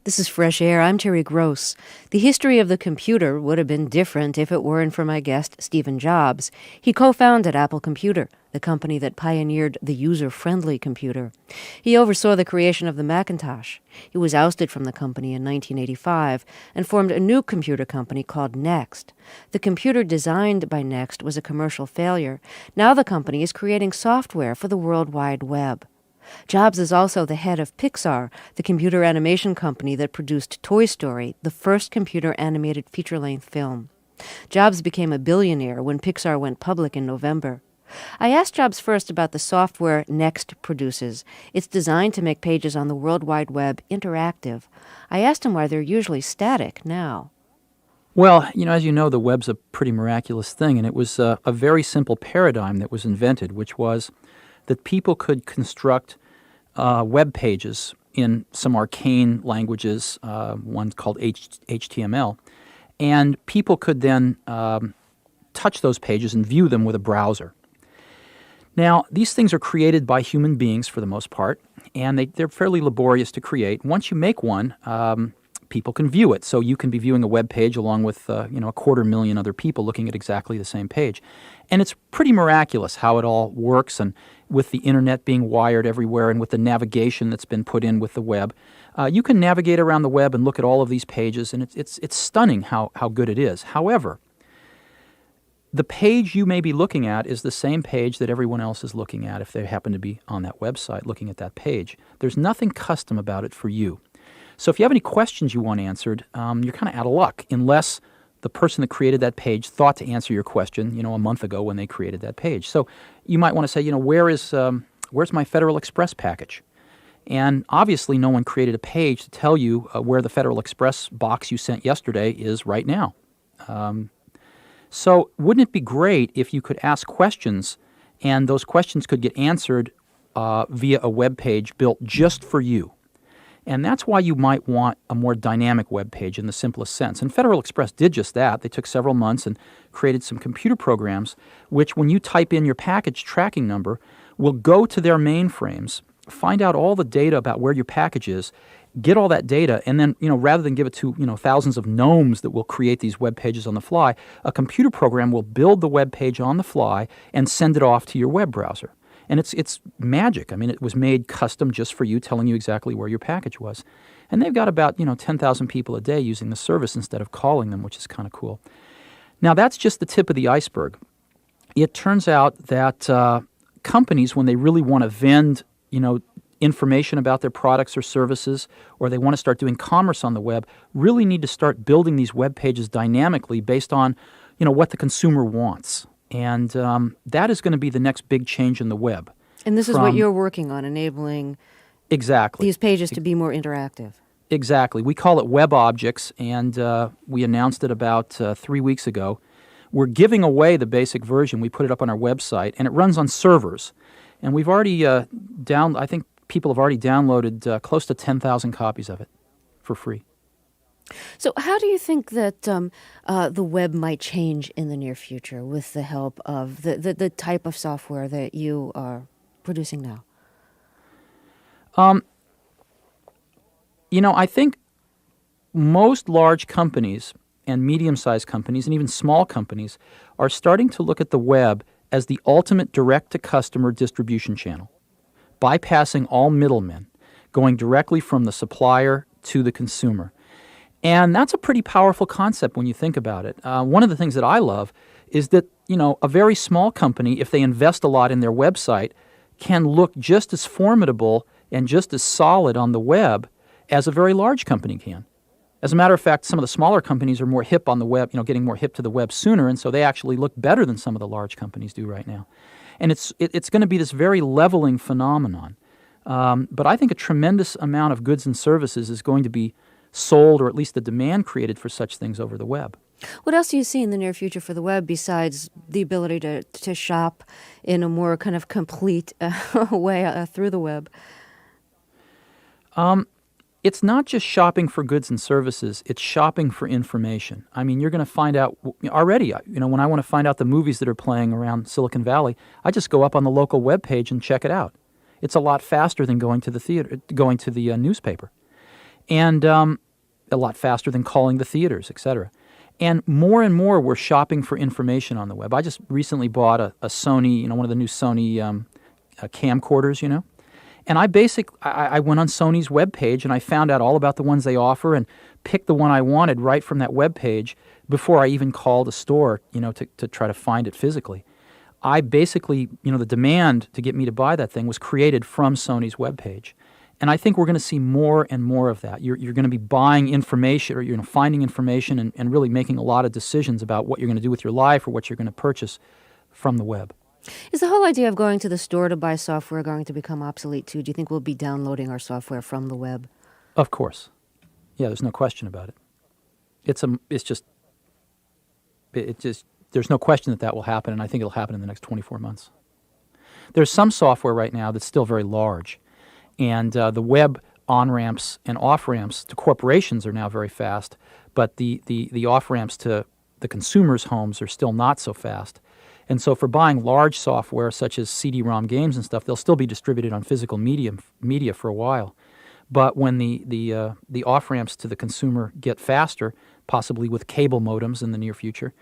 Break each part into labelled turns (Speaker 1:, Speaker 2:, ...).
Speaker 1: This is Fresh Air. I'm Terry Gross. The history of the computer would have been different if it weren't for my guest, Stephen Jobs. He co-founded Apple Computer, the company that pioneered the user-friendly computer. He oversaw the creation of the Macintosh. He was ousted from the company in 1985 and formed a new computer company called Next. The computer designed by Next was a commercial failure. Now the company is creating software for the World Wide Web. Jobs is also the head of Pixar, the computer animation company that produced Toy Story, the first computer-animated feature-length film. Jobs became a billionaire when Pixar went public in November. I asked Jobs first about the software Next produces. It's designed to make pages on the World Wide Web interactive. I asked him why they're usually static now.
Speaker 2: Well, as you know, the web's a pretty miraculous thing, and it was a very simple paradigm that was invented, which was that people could construct web pages in some arcane languages, one called HTML, and people could then touch those pages and view them with a browser. Now, these things are created by human beings for the most part, and they're fairly laborious to create. Once you make one, people can view it. So you can be viewing a web page along with a 250,000 other people looking at exactly the same page. And it's pretty miraculous how it all works, and with the internet being wired everywhere and with the navigation that's been put in with the web, you can navigate around the web and look at all of these pages, and it's stunning how good it is. However, the page you may be looking at is the same page that everyone else is looking at if they happen to be on that website looking at that page. There's nothing custom about it for you. So if you have any questions you want answered, you're kind of out of luck unless the person that created that page thought to answer your question, a month ago when they created that page. So you might want to say, where's my Federal Express package? And obviously no one created a page to tell you where the Federal Express box you sent yesterday is right now. So wouldn't it be great if you could ask questions and those questions could get answered via a web page built just for you? And that's why you might want a more dynamic web page in the simplest sense. And Federal Express did just that. They took several months and created some computer programs which, when you type in your package tracking number, will go to their mainframes, find out all the data about where your package is, get all that data, and then, rather than give it to, thousands of gnomes that will create these web pages on the fly, a computer program will build the web page on the fly and send it off to your web browser. And it's magic. I mean, it was made custom just for you, telling you exactly where your package was. And they've got about, 10,000 people a day using the service instead of calling them, which is kind of cool. Now, that's just the tip of the iceberg. It turns out that companies, when they really want to vend, information about their products or services, or they want to start doing commerce on the web, really need to start building these web pages dynamically based on, what the consumer wants. And that is going to be the next big change in the web.
Speaker 1: And this is what you're working on, enabling
Speaker 2: exactly
Speaker 1: these pages to be more interactive.
Speaker 2: Exactly. We call it Web Objects, and we announced it about 3 weeks ago. We're giving away the basic version. We put it up on our website, and it runs on servers. And we've already I think people have already downloaded close to 10,000 copies of it for free.
Speaker 1: So how do you think that the web might change in the near future with the help of the type of software that you are producing now?
Speaker 2: I think most large companies and medium-sized companies and even small companies are starting to look at the web as the ultimate direct-to-customer distribution channel, bypassing all middlemen, going directly from the supplier to the consumer. And that's a pretty powerful concept when you think about it. One of the things that I love is that, a very small company, if they invest a lot in their website, can look just as formidable and just as solid on the web as a very large company can. As a matter of fact, some of the smaller companies are more hip on the web, getting more hip to the web sooner, and so they actually look better than some of the large companies do right now. And it's going to be this very leveling phenomenon. But I think a tremendous amount of goods and services is going to be sold, or at least the demand created for such things over the web.
Speaker 1: What else do you see in the near future for the web besides the ability to shop in a more kind of complete way through the web?
Speaker 2: It's not just shopping for goods and services, it's shopping for information. I mean, you're going to find out already, when I want to find out the movies that are playing around Silicon Valley, I just go up on the local web page and check it out. It's a lot faster than going to the theater, going to the newspaper. and a lot faster than calling the theaters, etc. And more we're shopping for information on the web. I just recently bought a Sony, one of the new Sony camcorders, And I went on Sony's webpage and I found out all about the ones they offer and picked the one I wanted right from that webpage before I even called a store, to try to find it physically. I basically, the demand to get me to buy that thing was created from Sony's webpage. And I think we're going to see more and more of that. You're going to be buying information, or you're finding information and really making a lot of decisions about what you're going to do with your life or what you're going to purchase from the web.
Speaker 1: Is the whole idea of going to the store to buy software going to become obsolete too? Do you think we'll be downloading our software from the web?
Speaker 2: Of course. Yeah, there's no question about it. There's no question that will happen, and I think it'll happen in the next 24 months. There's some software right now that's still very large, and the web on-ramps and off-ramps to corporations are now very fast, but the off-ramps to the consumers' homes are still not so fast. And so for buying large software such as CD-ROM games and stuff, they'll still be distributed on physical media for a while. But when the off-ramps to the consumer get faster, possibly with cable modems in the near future,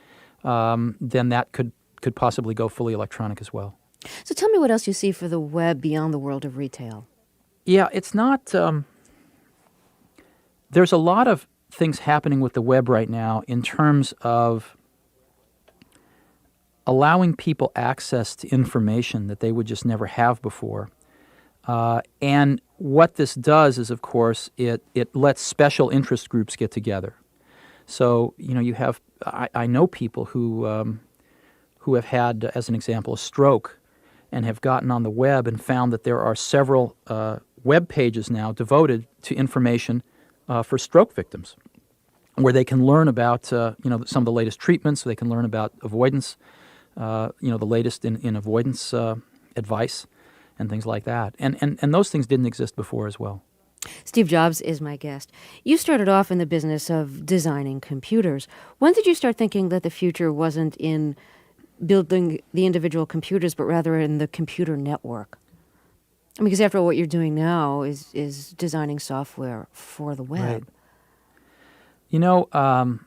Speaker 2: then that could possibly go fully electronic as well.
Speaker 1: So tell me what else you see for the web beyond the world of retail.
Speaker 2: Yeah, it's not... there's a lot of things happening with the web right now in terms of allowing people access to information that they would just never have before. And what this does is, of course, it lets special interest groups get together. So, you have, I know people who have had, as an example, a stroke and have gotten on the web and found that there are several web pages now devoted to information for stroke victims, where they can learn about, some of the latest treatments, they can learn about avoidance, the latest in avoidance advice and things like that. And those things didn't exist before as well.
Speaker 1: Steve Jobs is my guest. You started off in the business of designing computers. When did you start thinking that the future wasn't in building the individual computers, but rather in the computer network? Because after all, what you're doing now is designing software for the web.
Speaker 2: Right.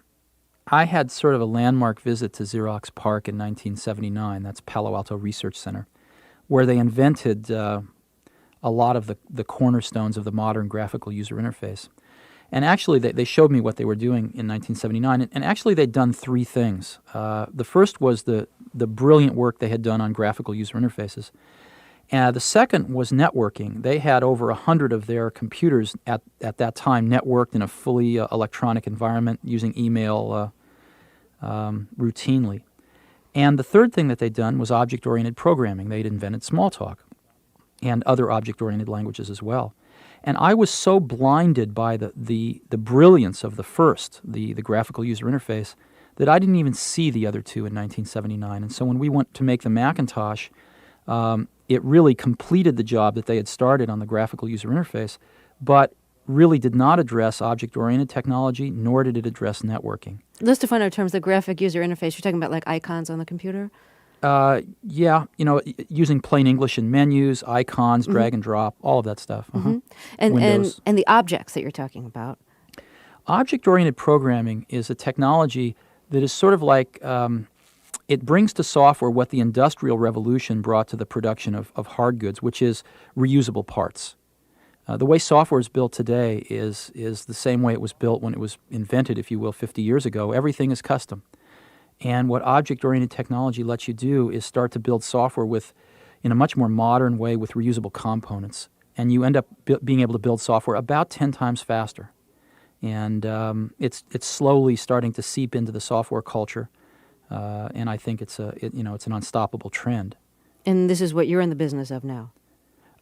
Speaker 2: I had sort of a landmark visit to Xerox PARC in 1979. That's Palo Alto Research Center, where they invented a lot of the cornerstones of the modern graphical user interface. And actually, they showed me what they were doing in 1979. And actually, they'd done three things. The first was the brilliant work they had done on graphical user interfaces. The second was networking. They had over 100 of their computers at that time networked in a fully electronic environment using email routinely. And the third thing that they'd done was object-oriented programming. They'd invented Smalltalk and other object-oriented languages as well. And I was so blinded by the brilliance of the first, the graphical user interface, that I didn't even see the other two in 1979. And so when we went to make the Macintosh, it really completed the job that they had started on the graphical user interface, but really did not address object-oriented technology, nor did it address networking.
Speaker 1: Let's define our terms. The graphic user interface, you're talking about like icons on the computer?
Speaker 2: Yeah, using plain English in menus, icons, drag and drop, all of that stuff.
Speaker 1: Mm-hmm. And the objects that you're talking about.
Speaker 2: Object-oriented programming is a technology that is sort of like, it brings to software what the Industrial Revolution brought to the production of hard goods, which is reusable parts. The way software is built today is the same way it was built when it was invented, if you will, 50 years ago. Everything is custom. And what object-oriented technology lets you do is start to build software in a much more modern way with reusable components. And you end up being able to build software about 10 times faster. And it's slowly starting to seep into the software culture. And I think it's an unstoppable trend.
Speaker 1: And this is what you're in the business of now.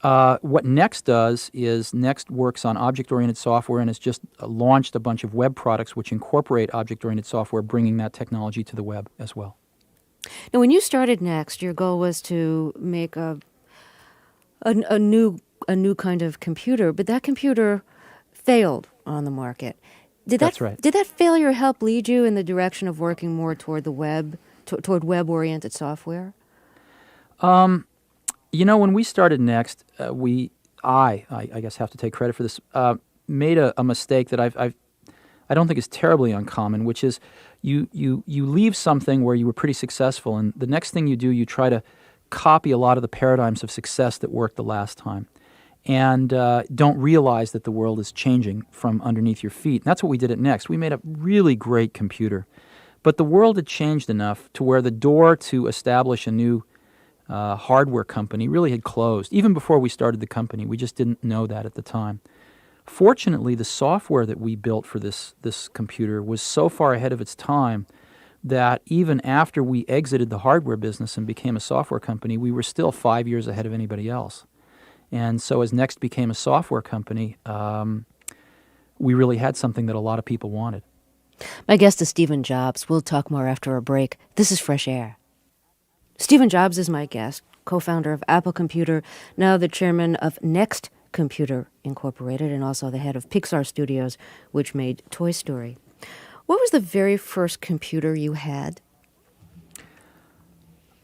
Speaker 2: What Next does is Next works on object-oriented software and has just launched a bunch of web products which incorporate object-oriented software, bringing that technology to the web as well.
Speaker 1: Now, when you started Next, your goal was to make a new kind of computer, but that computer failed on the market.
Speaker 2: That's right.
Speaker 1: Did that failure help lead you in the direction of working more toward the web, toward web-oriented software?
Speaker 2: When we started Next, I guess have to take credit for this. made a mistake that I don't think is terribly uncommon, which is you leave something where you were pretty successful, and the next thing you do, you try to copy a lot of the paradigms of success that worked the last time, and don't realize that the world is changing from underneath your feet. And that's what we did at Next. We made a really great computer, but the world had changed enough to where the door to establish a new hardware company really had closed. Even before we started the company, we just didn't know that at the time. Fortunately, the software that we built for this computer was so far ahead of its time that even after we exited the hardware business and became a software company, we were still 5 years ahead of anybody else. And so as Next became a software company, we really had something that a lot of people wanted.
Speaker 1: My guest is Stephen Jobs. We'll talk more after a break. This is Fresh Air. Stephen Jobs is my guest, co-founder of Apple Computer, now the chairman of Next Computer Incorporated, and also the head of Pixar Studios, which made Toy Story. What was the very first computer you had?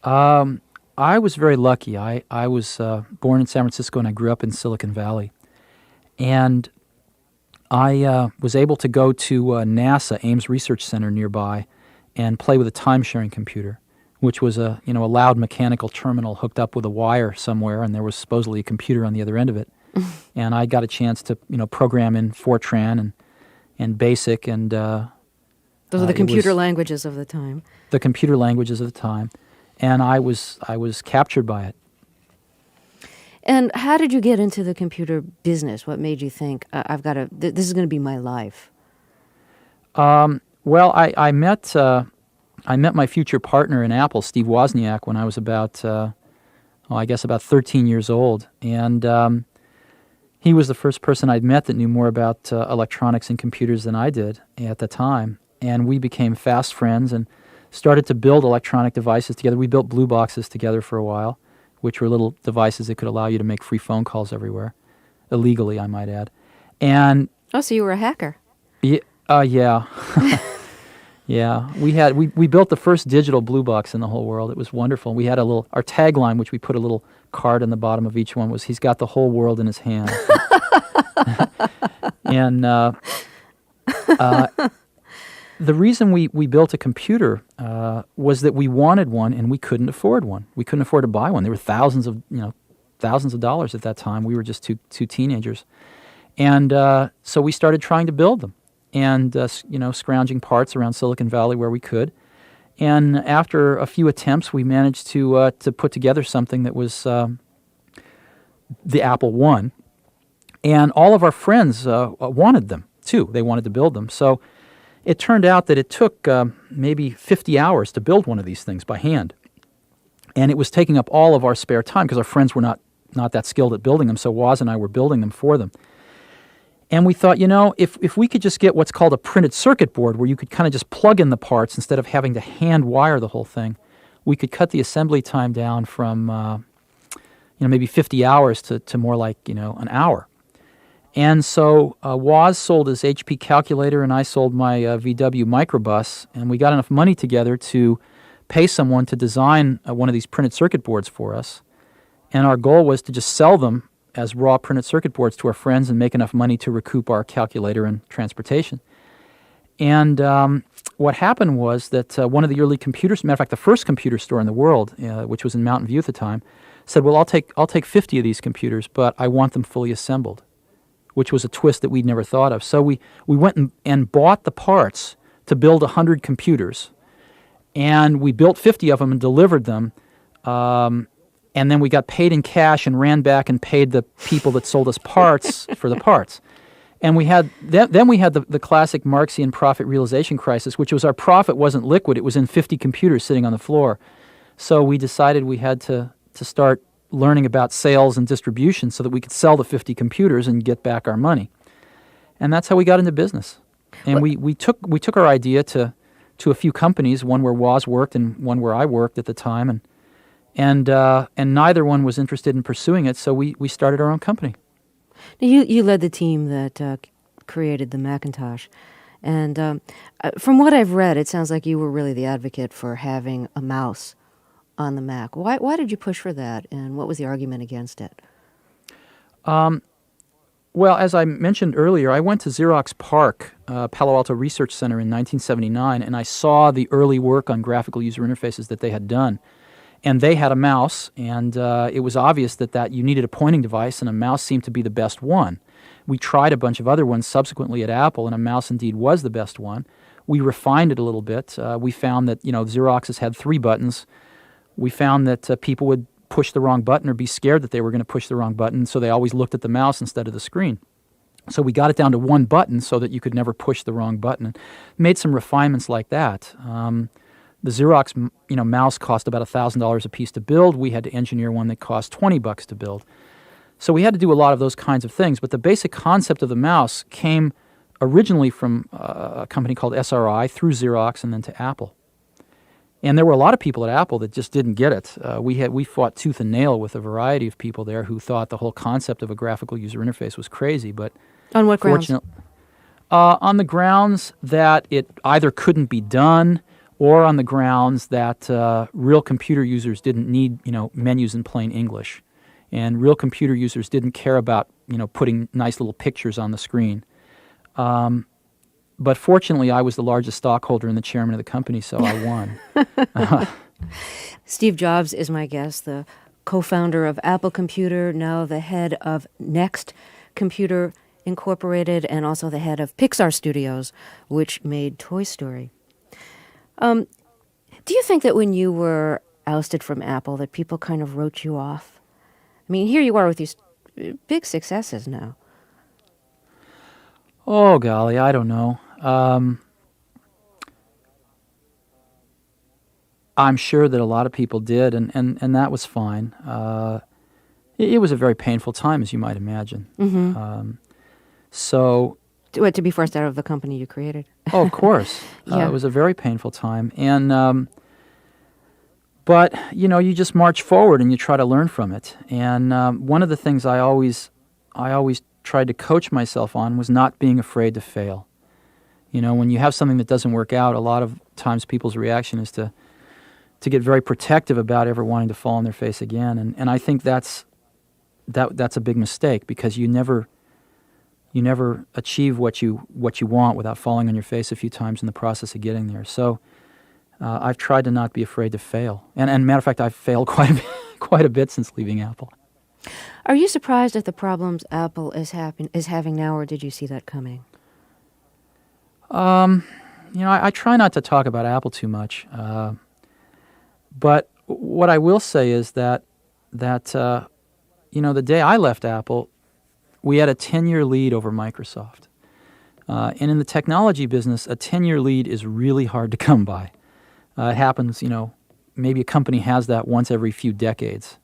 Speaker 2: I was very lucky. I was born in San Francisco, and I grew up in Silicon Valley. And I was able to go to NASA, Ames Research Center nearby, and play with a time-sharing computer, which was a loud mechanical terminal hooked up with a wire somewhere, and there was supposedly a computer on the other end of it. And I got a chance to program in Fortran and BASIC, and
Speaker 1: those are the computer languages of the time.
Speaker 2: The computer languages of the time, and I was captured by it.
Speaker 1: And how did you get into the computer business? What made you think, this is going to be my life?
Speaker 2: Well, I met my future partner in Apple, Steve Wozniak, when I was about 13 years old. And he was the first person I'd met that knew more about electronics and computers than I did at the time. And we became fast friends and started to build electronic devices together. We built blue boxes together for a while, which were little devices that could allow you to make free phone calls everywhere, illegally, I might add. And
Speaker 1: so you were a hacker?
Speaker 2: Yeah. Yeah, we built the first digital blue box in the whole world. It was wonderful. We had our tagline, which we put a little card on the bottom of each one, was "He's got the whole world in his hand." And the reason we built a computer was that we wanted one and we couldn't afford one. We couldn't afford to buy one. There were thousands of dollars at that time. We were just two teenagers, and so we started trying to build them. And scrounging parts around Silicon Valley where we could. And after a few attempts, we managed to put together something that was the Apple I. And all of our friends wanted them, too. They wanted to build them. So it turned out that it took maybe 50 hours to build one of these things by hand. And it was taking up all of our spare time because our friends were not that skilled at building them, so Woz and I were building them for them. And we thought, if we could just get what's called a printed circuit board, where you could kind of just plug in the parts instead of having to hand wire the whole thing, we could cut the assembly time down from, maybe 50 hours to more like, an hour. And so Woz sold his HP calculator, and I sold my VW microbus, and we got enough money together to pay someone to design one of these printed circuit boards for us. And our goal was to just sell them as raw printed circuit boards to our friends and make enough money to recoup our calculator and transportation. And what happened was that one of the early computers, matter of fact, the first computer store in the world, which was in Mountain View at the time, said, well, I'll take 50 of these computers, but I want them fully assembled, which was a twist that we'd never thought of. So we went and bought the parts to build 100 computers, and we built 50 of them and delivered them. And then we got paid in cash and ran back and paid the people that sold us parts for the parts. And we had then we had the classic Marxian profit realization crisis, which was our profit wasn't liquid; it was in 50 computers sitting on the floor. So we decided we had to start learning about sales and distribution so that we could sell the 50 computers and get back our money. And that's how we got into business. And we took our idea to a few companies, one where Woz worked and one where I worked at the time, and neither one was interested in pursuing it, so we started our own company.
Speaker 1: Now you led the team that created the Macintosh, and from what I've read, it sounds like you were really the advocate for having a mouse on the Mac. Why did you push for that, and what was the argument against it?
Speaker 2: Well, as I mentioned earlier, I went to Xerox PARC, Palo Alto Research Center in 1979, and I saw the early work on graphical user interfaces that they had done. And they had a mouse, and it was obvious that you needed a pointing device, and a mouse seemed to be the best one. We tried a bunch of other ones subsequently at Apple, and a mouse indeed was the best one. We refined it a little bit. We found that Xerox's had 3 buttons. We found that people would push the wrong button or be scared that they were going to push the wrong button, so they always looked at the mouse instead of the screen. So we got it down to 1 button so that you could never push the wrong button. And made some refinements like that. The Xerox mouse cost about $1,000 a piece to build. We had to engineer one that cost $20 to build. So we had to do a lot of those kinds of things. But the basic concept of the mouse came originally from a company called SRI through Xerox and then to Apple. And there were a lot of people at Apple that just didn't get it. We fought tooth and nail with a variety of people there who thought the whole concept of a graphical user interface was crazy. But
Speaker 1: On what grounds?
Speaker 2: On the grounds that it either couldn't be done, or on the grounds that real computer users didn't need menus in plain English, and real computer users didn't care about putting nice little pictures on the screen. But fortunately, I was the largest stockholder and the chairman of the company, so I won.
Speaker 1: Steve Jobs is my guest, the co-founder of Apple Computer, now the head of Next Computer Incorporated, and also the head of Pixar Studios, which made Toy Story. Do you think that when you were ousted from Apple that people kind of wrote you off? I mean, here you are with these big successes now.
Speaker 2: Oh, golly, I don't know. I'm sure that a lot of people did, and that was fine. It was a very painful time, as you might imagine.
Speaker 1: Mm-hmm.
Speaker 2: So...
Speaker 1: To be forced out of the company you created.
Speaker 2: Oh, of course.
Speaker 1: Yeah.
Speaker 2: It was a very painful time. And but, you just march forward and you try to learn from it. And one of the things I always tried to coach myself on was not being afraid to fail. When you have something that doesn't work out, a lot of times people's reaction is to get very protective about ever wanting to fall on their face again. And I think that's a big mistake, because you never achieve what you want without falling on your face a few times in the process of getting there. So I've tried to not be afraid to fail. And matter of fact, I've failed quite a bit since leaving Apple.
Speaker 1: Are you surprised at the problems Apple is having now, or did you see that coming?
Speaker 2: I try not to talk about Apple too much. But what I will say is that the day I left Apple, we had a 10-year lead over Microsoft. And in the technology business, a 10-year lead is really hard to come by. It happens, maybe a company has that once every few decades,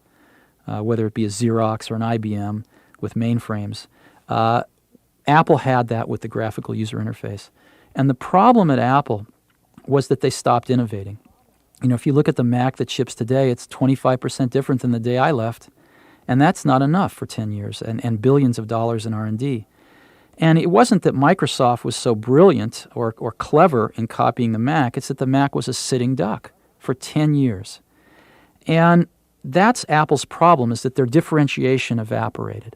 Speaker 2: whether it be a Xerox or an IBM with mainframes. Apple had that with the graphical user interface. And the problem at Apple was that they stopped innovating. If you look at the Mac that ships today, it's 25% different than the day I left. And that's not enough for 10 years and billions of dollars in R&D. And it wasn't that Microsoft was so brilliant or clever in copying the Mac. It's that the Mac was a sitting duck for 10 years. And that's Apple's problem, is that their differentiation evaporated.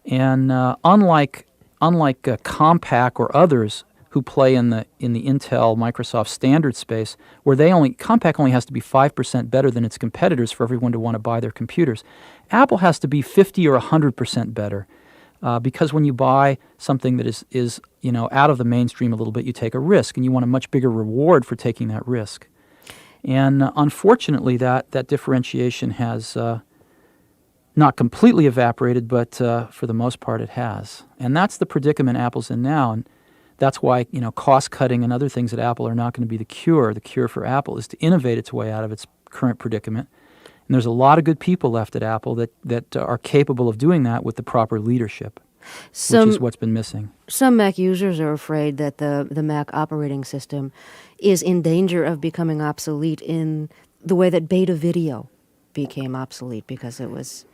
Speaker 2: And unlike Compaq or others who play in the Intel Microsoft standard space, where Compaq only has to be 5% better than its competitors for everyone to want to buy their computers, Apple has to be 50 or 100% better, because when you buy something that is out of the mainstream a little bit, you take a risk, and you want a much bigger reward for taking that risk. And unfortunately, that differentiation has not completely evaporated, but for the most part it has. And that's the predicament Apple's in now. And that's why cost cutting and other things at Apple are not going to be the cure. The cure for Apple is to innovate its way out of its current predicament. And there's a lot of good people left at Apple that are capable of doing that with the proper leadership, which is what's been missing.
Speaker 1: Some Mac users are afraid that the Mac operating system is in danger of becoming obsolete in the way that beta video became obsolete because it was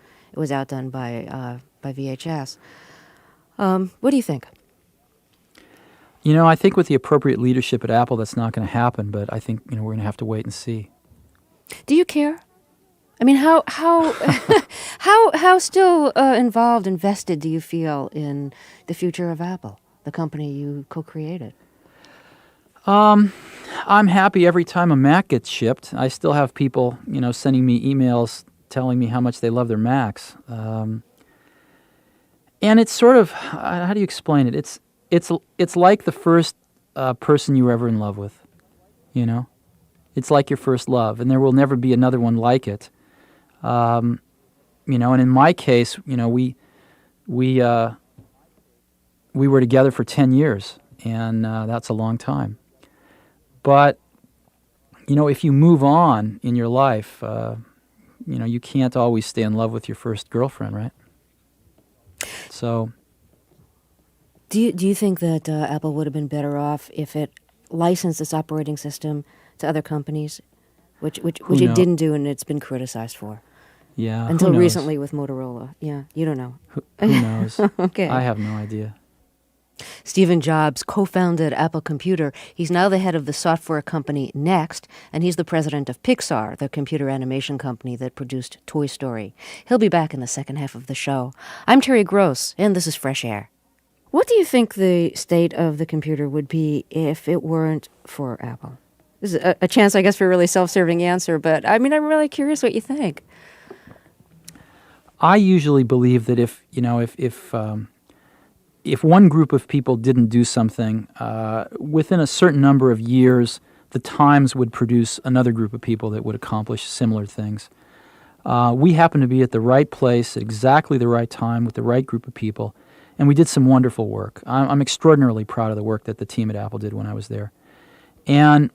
Speaker 1: outdone by VHS. What do you think?
Speaker 2: I think with the appropriate leadership at Apple, that's not going to happen, but I think we're going to have to wait and see.
Speaker 1: Do you care? I mean, how how still involved, invested do you feel in the future of Apple, the company you co-created?
Speaker 2: I'm happy every time a Mac gets shipped. I still have people, sending me emails telling me how much they love their Macs. And it's sort of, how do you explain it? It's like the first person you were ever in love with, you know? It's like your first love, and there will never be another one like it. And in my case, we were together for 10 years, and that's a long time. But, if you move on in your life, you can't always stay in love with your first girlfriend, right? So,
Speaker 1: Do you think that Apple would have been better off if it licensed its operating system to other companies, which
Speaker 2: who
Speaker 1: it
Speaker 2: knows?
Speaker 1: didn't do, and it's been criticized for
Speaker 2: Yeah,
Speaker 1: until
Speaker 2: who knows?
Speaker 1: recently with Motorola? Yeah, you don't know.
Speaker 2: Who knows?
Speaker 1: Okay.
Speaker 2: I have no idea.
Speaker 1: Stephen Jobs co-founded Apple Computer. He's now the head of the software company Next, and he's the president of Pixar, the computer animation company that produced Toy Story. He'll be back in the second half of the show. I'm Terry Gross, and this is Fresh Air. What do you think the state of the computer would be if it weren't for Apple? This is a chance, I guess, for a really self-serving answer, but I mean, I'm really curious what you think.
Speaker 2: I usually believe that if one group of people didn't do something, within a certain number of years, the Times would produce another group of people that would accomplish similar things. We happened to be at the right place at exactly the right time with the right group of people, and we did some wonderful work. I'm extraordinarily proud of the work that the team at Apple did when I was there. And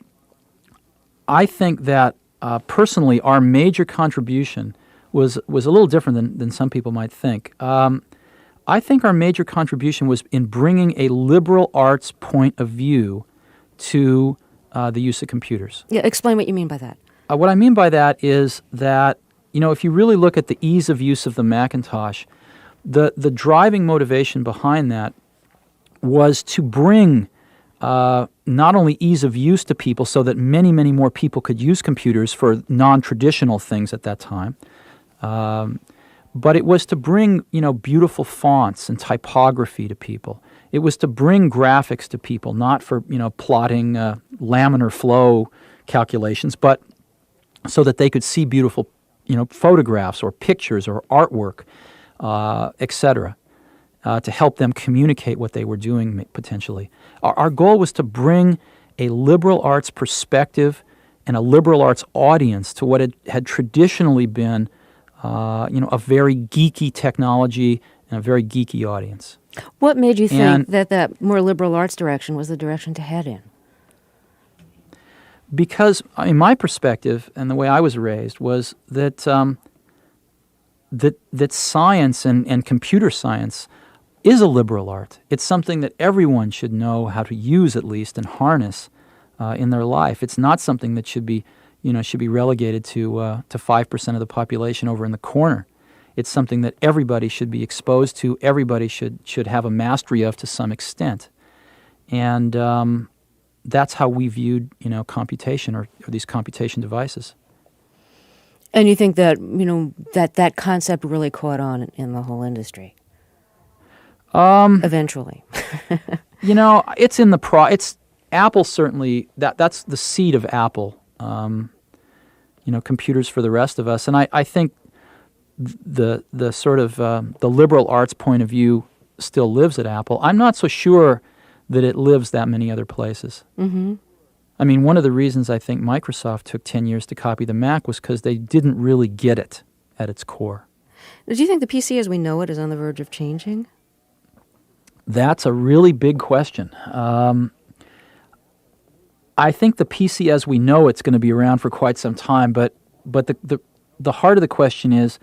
Speaker 2: I think that personally, our major contribution was a little different than some people might think. I think our major contribution was in bringing a liberal arts point of view to the use of computers.
Speaker 1: Yeah, explain what you mean by that.
Speaker 2: What I mean by that is that, if you really look at the ease of use of the Macintosh, the driving motivation behind that was to bring not only ease of use to people so that many, many more people could use computers for non-traditional things at that time, but it was to bring, beautiful fonts and typography to people. It was to bring graphics to people, not for, plotting laminar flow calculations, but so that they could see beautiful, photographs or pictures or artwork, etc., to help them communicate what they were doing potentially. Our goal was to bring a liberal arts perspective and a liberal arts audience to what had traditionally been a very geeky technology and a very geeky audience.
Speaker 1: What made you think that more liberal arts direction was the direction to head in?
Speaker 2: Because, my perspective and the way I was raised was that that science and computer science is a liberal art. It's something that everyone should know how to use, at least, and harness in their life. It's not something that should be relegated to 5% of the population over in the corner. It's something that everybody should be exposed to. Everybody should have a mastery of to some extent, and that's how we viewed computation or these computation devices.
Speaker 1: And you think that that concept really caught on in the whole industry? Eventually.
Speaker 2: It's in the it's Apple certainly that's the seed of Apple. Computers for the rest of us. And I think the sort of the liberal arts point of view still lives at Apple. I'm not so sure that it lives that many other places.
Speaker 1: Mm-hmm.
Speaker 2: I mean, one of the reasons I think Microsoft took 10 years to copy the Mac was because they didn't really get it at its core.
Speaker 1: Do you think the PC as we know it is on the verge of changing?
Speaker 2: That's a really big question. I think the PC as we know it's going to be around for quite some time, but the heart of the question is,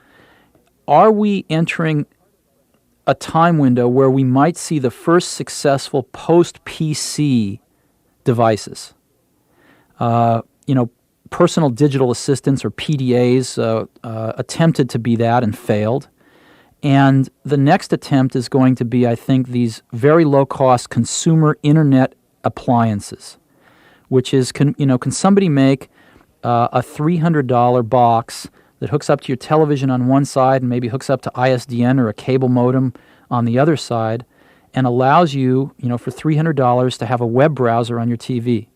Speaker 2: are we entering a time window where we might see the first successful post-PC devices? Personal digital assistants or PDAs attempted to be that and failed. And the next attempt is going to be, I think, these very low-cost consumer internet appliances, which is, can somebody make a $300 box that hooks up to your television on one side and maybe hooks up to ISDN or a cable modem on the other side, and allows you, for $300 to have a web browser on your TV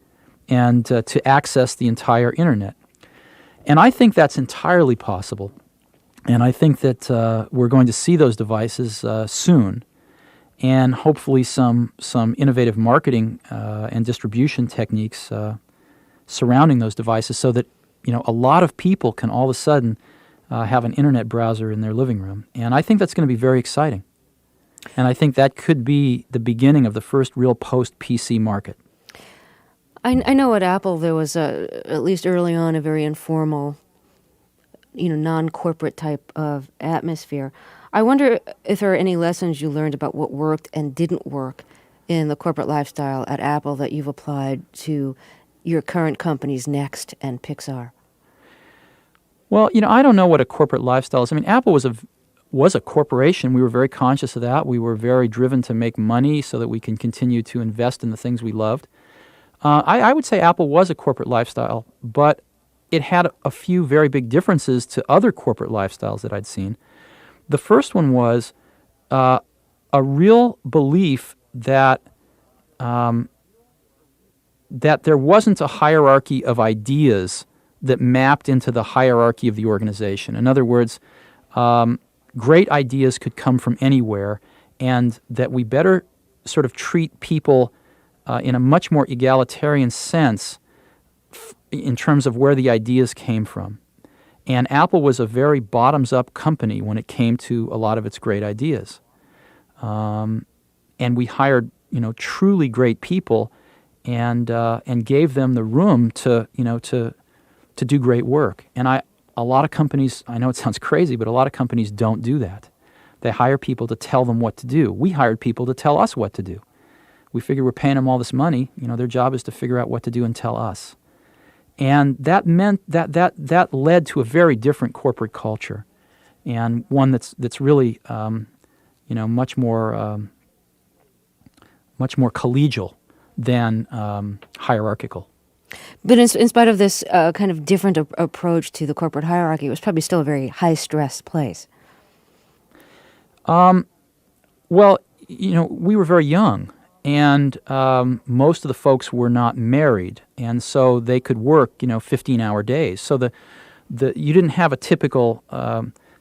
Speaker 2: and to access the entire internet. And I think that's entirely possible. And I think that we're going to see those devices soon, and hopefully some innovative marketing and distribution techniques surrounding those devices, so that a lot of people can all of a sudden have an internet browser in their living room. And I think that's going to be very exciting. And I think that could be the beginning of the first real post-PC market.
Speaker 1: I know at Apple there was, at least early on, a very informal, non-corporate type of atmosphere. I wonder if there are any lessons you learned about what worked and didn't work in the corporate lifestyle at Apple that you've applied to your current companies, Next and Pixar.
Speaker 2: Well, I don't know what a corporate lifestyle is. I mean, Apple was a corporation. We were very conscious of that. We were very driven to make money so that we can continue to invest in the things we loved. I would say Apple was a corporate lifestyle, but it had a few very big differences to other corporate lifestyles that I'd seen. The first one was a real belief that that there wasn't a hierarchy of ideas that mapped into the hierarchy of the organization. In other words, great ideas could come from anywhere, and that we better sort of treat people in a much more egalitarian sense in terms of where the ideas came from. And Apple was a very bottoms-up company when it came to a lot of its great ideas. And we hired, truly great people, and gave them the room to do great work. And a lot of companies, I know it sounds crazy, but a lot of companies don't do that. They hire people to tell them what to do. We hired people to tell us what to do. We figure we're paying them all this money. Their job is to figure out what to do and tell us. And that meant that led to a very different corporate culture, and one that's really much more collegial than hierarchical.
Speaker 1: But in spite of this kind of different approach to the corporate hierarchy, it was probably still a very high-stress place.
Speaker 2: Well, we were very young, and most of the folks were not married, and so they could work, 15-hour days. So you didn't have a typical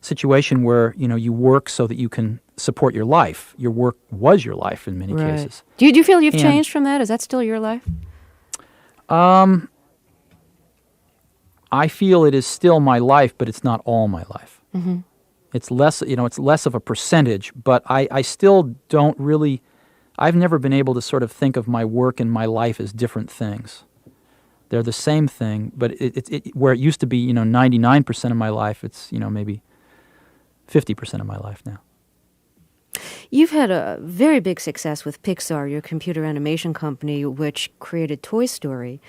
Speaker 2: situation where, you work so that you can support your life. Your work was your life in many cases.
Speaker 1: Do you feel you've changed from that? Is that still your life?
Speaker 2: I feel it is still my life, but it's not all my life.
Speaker 1: Mm-hmm.
Speaker 2: It's less, it's less of a percentage, but I still don't really, I've never been able to sort of think of my work and my life as different things. They're the same thing, but where it used to be, 99% of my life, it's, maybe 50% of my life now.
Speaker 1: You've had a very big success with Pixar, your computer animation company, which created Toy Story.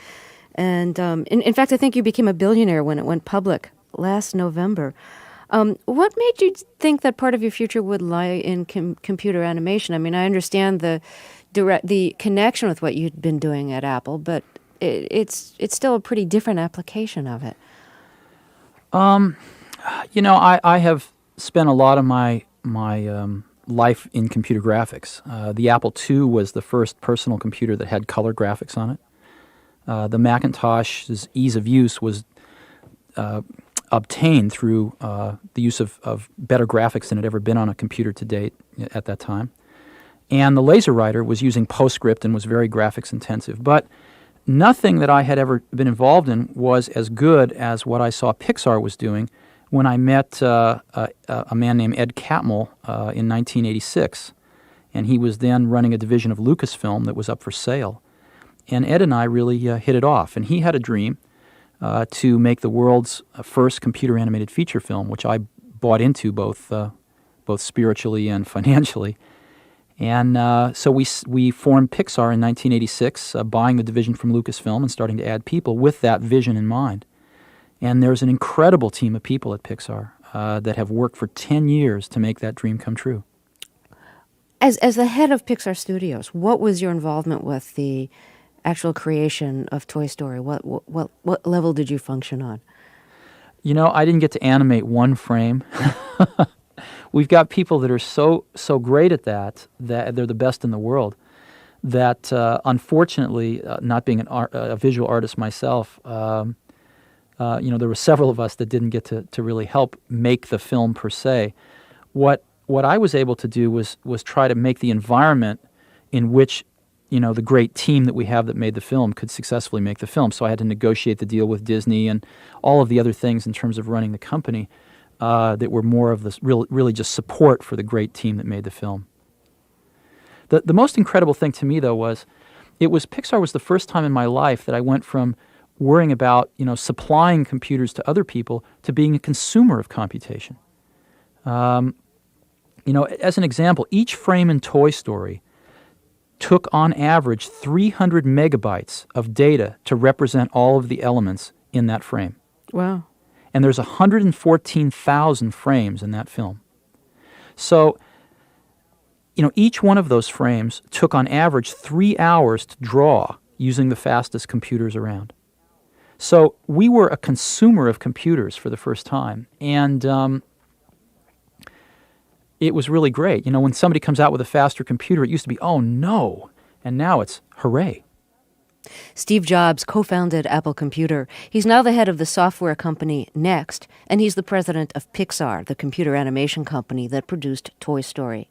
Speaker 1: And in fact, I think you became a billionaire when it went public last November. What made you think that part of your future would lie in computer animation? I mean, I understand the connection with what you'd been doing at Apple, but it's still a pretty different application of it.
Speaker 2: I have spent a lot of my life in computer graphics. The Apple II was the first personal computer that had color graphics on it. The Macintosh's ease of use was obtained through the use of better graphics than had ever been on a computer to date at that time. And the LaserWriter was using PostScript and was very graphics intensive. But nothing that I had ever been involved in was as good as what I saw Pixar was doing when I met a man named Ed Catmull in 1986. And he was then running a division of Lucasfilm that was up for sale. And Ed and I really hit it off. And he had a dream to make the world's first computer-animated feature film, which I bought into both spiritually and financially. And so we formed Pixar in 1986, buying the division from Lucasfilm and starting to add people with that vision in mind. And there's an incredible team of people at Pixar that have worked for 10 years to make that dream come true.
Speaker 1: As the head of Pixar Studios, what was your involvement with the actual creation of Toy Story? What level did you function on?
Speaker 2: I didn't get to animate one frame. We've got people that are so great at that they're the best in the world. That unfortunately, not being a visual artist myself, there were several of us that didn't get to really help make the film per se. What I was able to do was try to make the environment in which the great team that we have that made the film could successfully make the film. So I had to negotiate the deal with Disney and all of the other things in terms of running the company that were more of this really just support for the great team that made the film. The most incredible thing to me, though, was Pixar was the first time in my life that I went from worrying about supplying computers to other people to being a consumer of computation. As an example, each frame in Toy Story took on average 300 megabytes of data to represent all of the elements in that frame.
Speaker 1: Wow.
Speaker 2: And there's 114,000 frames in that film. So, each one of those frames took on average 3 hours to draw using the fastest computers around. So we were a consumer of computers for the first time. And it was really great. When somebody comes out with a faster computer, it used to be, oh no. And now it's hooray.
Speaker 1: Steve Jobs co-founded Apple Computer. He's now the head of the software company Next, and he's the president of Pixar, the computer animation company that produced Toy Story.